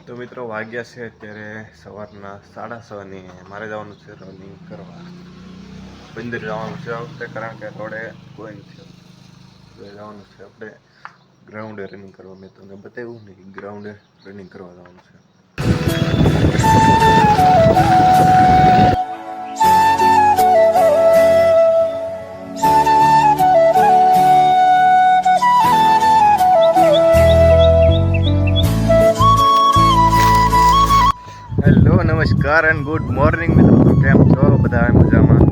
તો મિત્રો વાગ્યા છે અત્યારે સવારના 6:30 ની મારે જવાનું છે રનિંગ કરવા. બંદર જવાનું છે આ વખતે, કારણ કે રોડે કોઈ નથી જવાનું છે આપણે ગ્રાઉન્ડે રનિંગ કરવા. મેં તમને બતાવ્યું ને ગ્રાઉન્ડે રનિંગ કરવા જવાનું છે. હેલો, નમસ્કાર એન્ડ ગુડ મોર્નિંગ મિત્રો. તો કેમ છો બધા? મજામાં?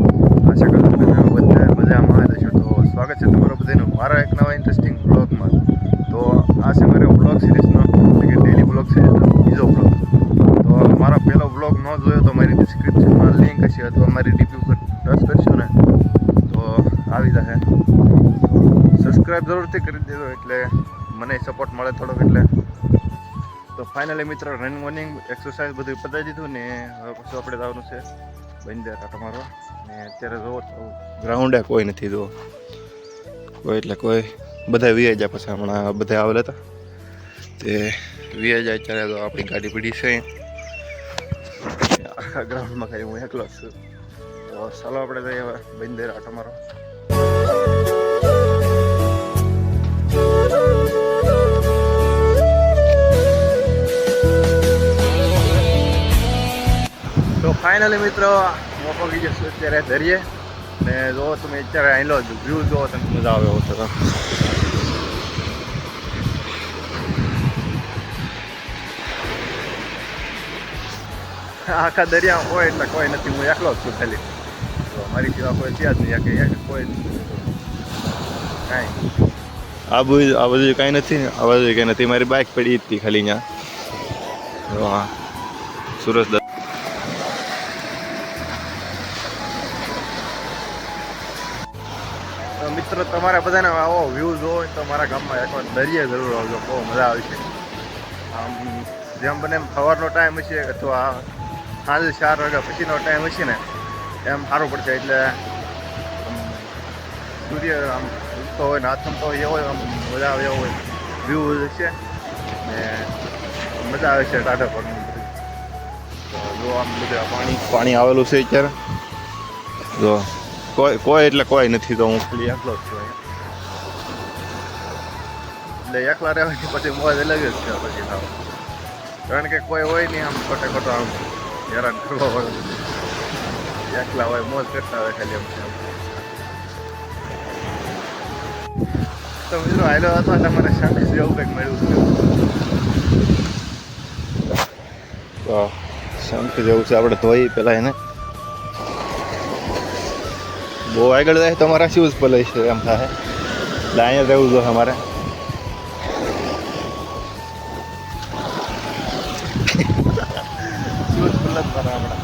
આશા કરું તમે બધા મજામાં હશો. તો સ્વાગત છે તમારું બધાનું મારા એક નવા ઇન્ટરેસ્ટિંગ બ્લોગમાં. તો આ છે મારો બ્લોગ સિરીઝનો, એટલે કે ડેલી બ્લોગ સિરીઝનો બીજો બ્લોગ. તો મારો પહેલો બ્લોગ ન જોયો તો મારી ડિસ્ક્રિપ્શનમાં લિંક હશે, અથવા મારી ડીપી ઉપર ટચ કરશો ને તો આવી જશે. સબસ્ક્રાઈબ જરૂરથી કરી દેજો, એટલે મને સપોર્ટ મળે થોડોક. એટલે તો ફાઇનલી મિત્રો રનિંગ એક્સરસાઇઝ બધું પતાવી દીધું ને હવે પછી આપણે જવાનું છે બંદર આટો મારવા. ને અત્યારે જોવો તો ગ્રાઉન્ડે કોઈ નથી, જુઓ કોઈ એટલે કોઈ બધા વીઆઈ જાય. પછી હમણાં બધા આવેલા હતા તે વીઆઈ જાય. અત્યારે તો આપણી ગાડી પડી છે આખા ગ્રાઉન્ડમાં, ખાલી હું એકલો જ છું. તો ચાલો આપણે જઈએ હવે બંદર આટો મારવા. તો ફાઇનલી મિત્રો મોકો ગઈ જશે અત્યારે દરિયે. ને જો તમે અત્યારે અહીં લો વ્યૂ જુઓ, તમને મજા આવે એવો છે. તો આખા દરિયા હોય એટલે કોઈ નથી, હું એકલો જ છું ખાલી. તો મારી સિવા કોઈ ત્યાં જ નહીં, કે કોઈ કાંઈ આ બધું કાંઈ નથી. આ બધું કાંઈ નથી. મારી બાઇક પડી હતી ખાલી અહીંયા. હા, સુરત. તો મિત્રો તમારા બધાને આવો વ્યૂ જોવો તો મારા ગામમાં એકવાર દરિયે જરૂર આવજો, બહુ મજા આવે છે. આમ જેમ બને એમ સવારનો ટાઈમ હશે અથવા સાંજે 4 વાગ્યા પછીનો ટાઈમ હશે ને એમ સારું પડશે. એટલે સૂર્ય આમ ઉગતો હોય ને આથમતો હોય એવો આમ મજા આવે એવો હોય વ્યૂ હશે ને મજા આવે છે ટાઢા પરનું બધું. તો જો આમ બધું પાણી આવેલું છે અત્યારે. જો કોઈ એટલે કોઈ નથી. તો હું ખાલી એકલો જ છું એટલે એકલા રહેવાની પછી મોજ અલગ જ છે પછી થાવ, કારણ કે કોઈ હોય નહીં આમ ખોટો આમ હેરાન કરવા વાળું. એકલા હોય મોજ કરતા હોય ખાલી એમ. તો મિત્રો હાલો હતો એટલે મને શંખ જેવું કંઈક મળ્યું છે. તો શંખ જેવું છે, આપણે ધોઈ પેલા એને. બહુ આગળ જાય તો અમારા શૂઝ પલાય છે એમ થાય, એટલે અહીંયા રહેવું જોઈએ અમારે. શૂઝ પલત મારા આપણા.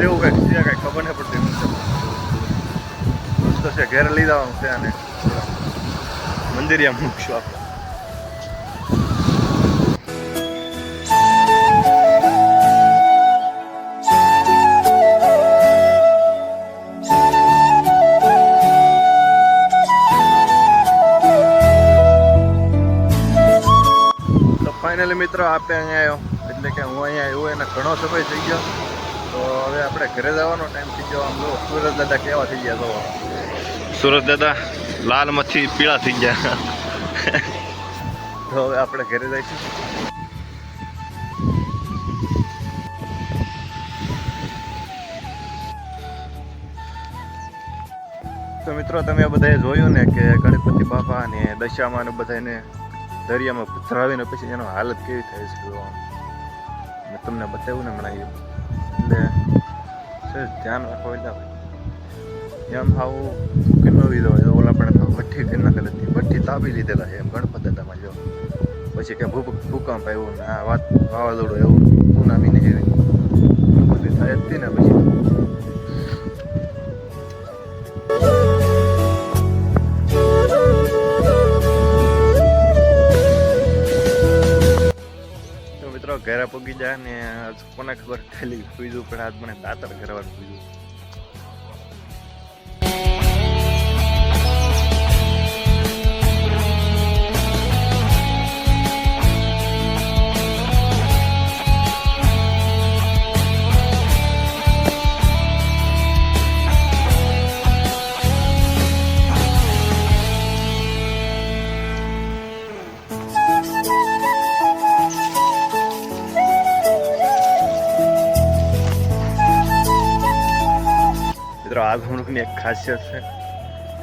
જેવું કંઈક છે, કંઈ ખબર નહીં પડતી. તો છે ઘેર લઈ જવાનું છે અને મંદિરિયા મૂકશું આપણે. તો ફાઇનલી મિત્રો આપણે અહીંયા આવ્યો, એટલે કે હું અહીંયા આવ્યો એને ઘણો સમય થઈ ગયો. તો હવે આપણે ઘરે જવાનો ટાઈમ થઈ ગયો. આમ લો સુરજ દાદા કેવા થઈ ગયા. તો સુરજ દાદા લાલમાંથી પીળા થઈ ગયા. તો હવે આપણે ઘરે જઈશું. તો મિત્રો તમે બધાએ જોયું ને કે ગણપતિ બાપા ને દશામાં ને બધાને દરિયામાં પધરાવીને પછી એનો હાલત કેવી થાય છે. મેં તમને બતાવ્યું ને હમણાં. એટલે ધ્યાન રાખો. એટલે એમ આવું કેટલો લીધો હોય. ઓલા પણ ભઠ્ઠી કરી નાખેલી હતી, ભઠ્ઠી તાપી લીધેલા છે એમ ગણપત દાદામાં. જો પછી કે ભૂકંપ આવ્યું ને આ વાવાઝોડું એવું સુનામી ને એવી બધી થાય જ હતી ને. પછી વાગી જાય ને કોને ખબર ખાલી પૂછ્યું પણ આજ મને દાતર કરવાનું પૂછ્યું. મિત્રો આ ઘઉંની એક ખાસિયત છે,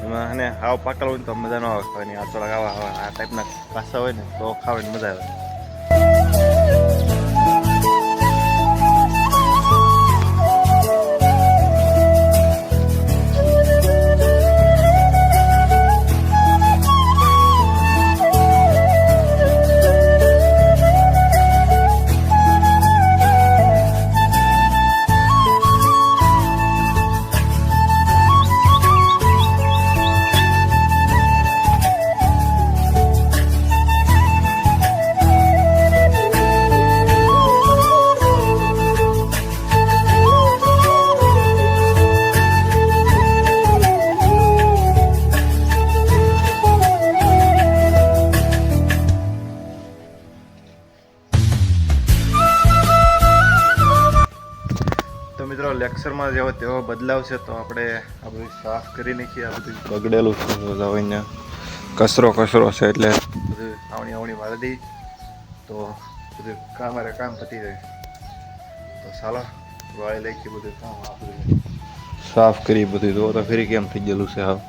એમાં અને હાવ પાકલ હોય ને તો મજા ન આવે ખાવાની. આ થોડાક આવા આ ટાઈપના પાસા હોય ને તો ખાવાની મજા આવે. તો મિત્રો લેક્ચરમાં જેવો તેવો બદલાવ છે, તો આપણે આ બધું સાફ કરી નાખીએ. આ બધું બગડેલું છે અહીંયા કચરો છે, એટલે બધું આવણી વાળી દઈ તો બધું કામ પતી જાય. તો ચાલો વાળી લઈ બધું કામ આપણે સાફ કરી બધું. તો ફરી કેમ થઈ ગયેલું છે હાવ.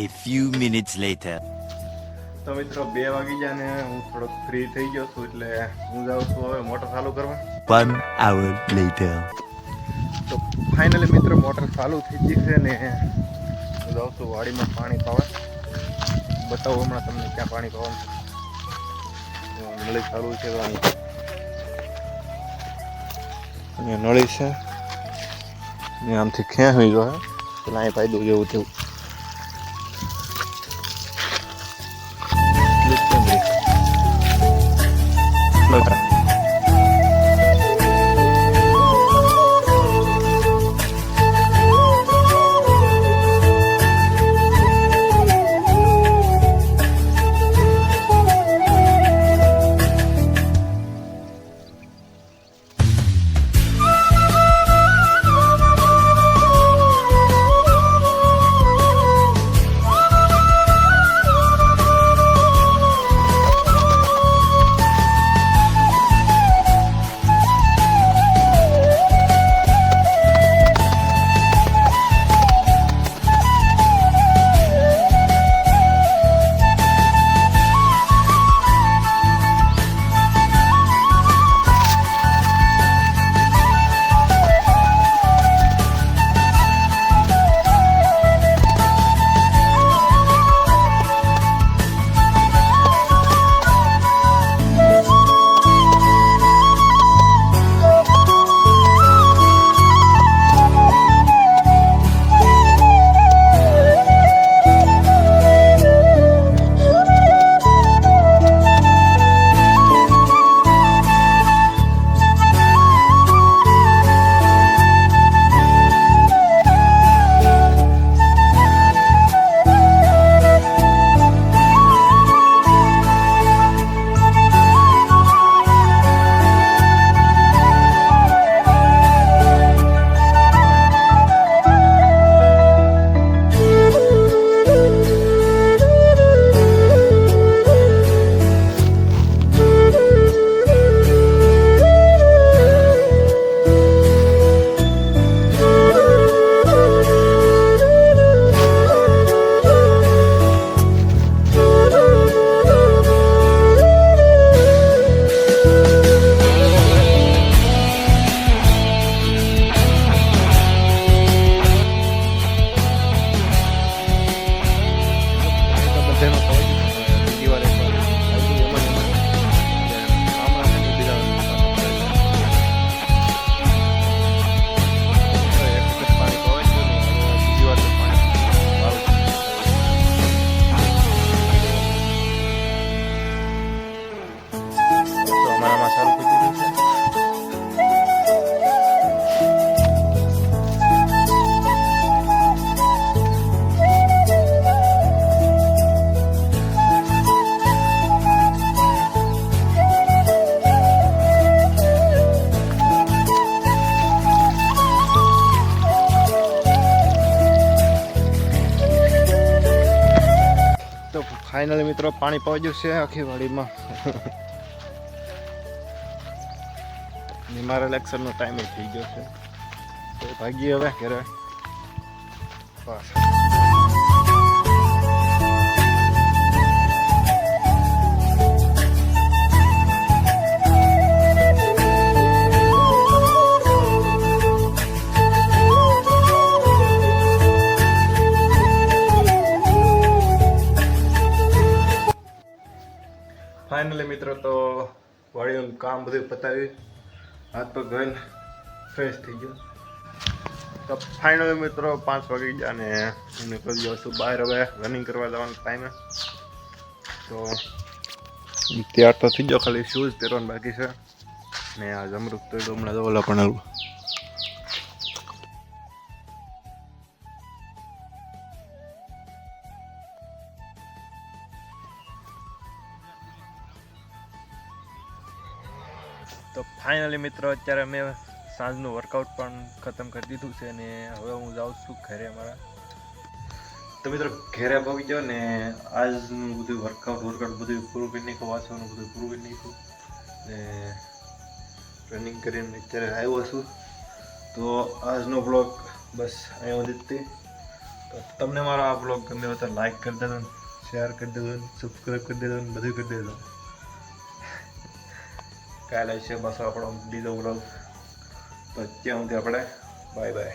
A few minutes later. તો મિત્રો 2 વાગી ગયા ને હું થોડોક ફ્રી થઈ ગયો છું, એટલે હું જાઉં છું હવે મોટર ચાલુ કરવા. 1 hour later. તો ફાઇનલી મિત્રો મોટર ચાલુ થઈ ગઈ છે ને હું જાઉં છું વાડીમાં પાણી પાવા. બતાવું હમણાં તમને ક્યાં પાણી પાવાનું. નળી ચાલુ છે, અહીંયા નળી છે ને આમથી ખેંચવી જો પેલા અહીં ફાયદો જેવું થયું. ફાઇનલી મિત્રો પાણી પહોંચ્યું છે આખી વાડીમાં ને મારા લેક્ચરનો ટાઈમ થઈ ગયો છે તો ભાગીએ હવે ઘરે પાછા. ફાઇનલી મિત્રો તો વાડીનું કામ બધું પતાવ્યું, હાથ પગ ધોઈને ફ્રેશ થઈ ગયો. તો ફાઇનલી મિત્રો 5 વાગી ગયા અને હું નીકળી ગયો છું બહાર હવે રનિંગ કરવા જવાનો ટાઈમે. તો તૈયાર તો થઈ ગયો, ખાલી શૂઝ પહેરવાનું બાકી છે ને આ જમરૂક તો હમણાં તો ઓલા પણ તો ફાઇનલી મિત્રો અત્યારે મેં સાંજનું વર્કઆઉટ પણ ખતમ કરી દીધું છે ને હવે હું જાઉં છું ઘરે અમારા. તો મિત્રો ઘરે પહોંચી ગયો ને આજનું બધું વર્કઆઉટ બધું પૂરું કરી નાખ્યું, વાંચવાનું બધું પૂરું કરી નાખ્યું ને રનિંગ કરીને અત્યારે આવ્યો છું. તો આજનો બ્લોગ બસ અહીંયા સુધી. તો તમને મારો આ બ્લોગ ગમે હોય તો લાઈક કરી દેજો, શેર કરી દેજો, સબસ્ક્રાઈબ કરી દેજો, બધું કરી દેજો. કાલે છે બસ આપણો બીજો બ્લોગ. તો ત્યાં સુધી આપણે બાય બાય.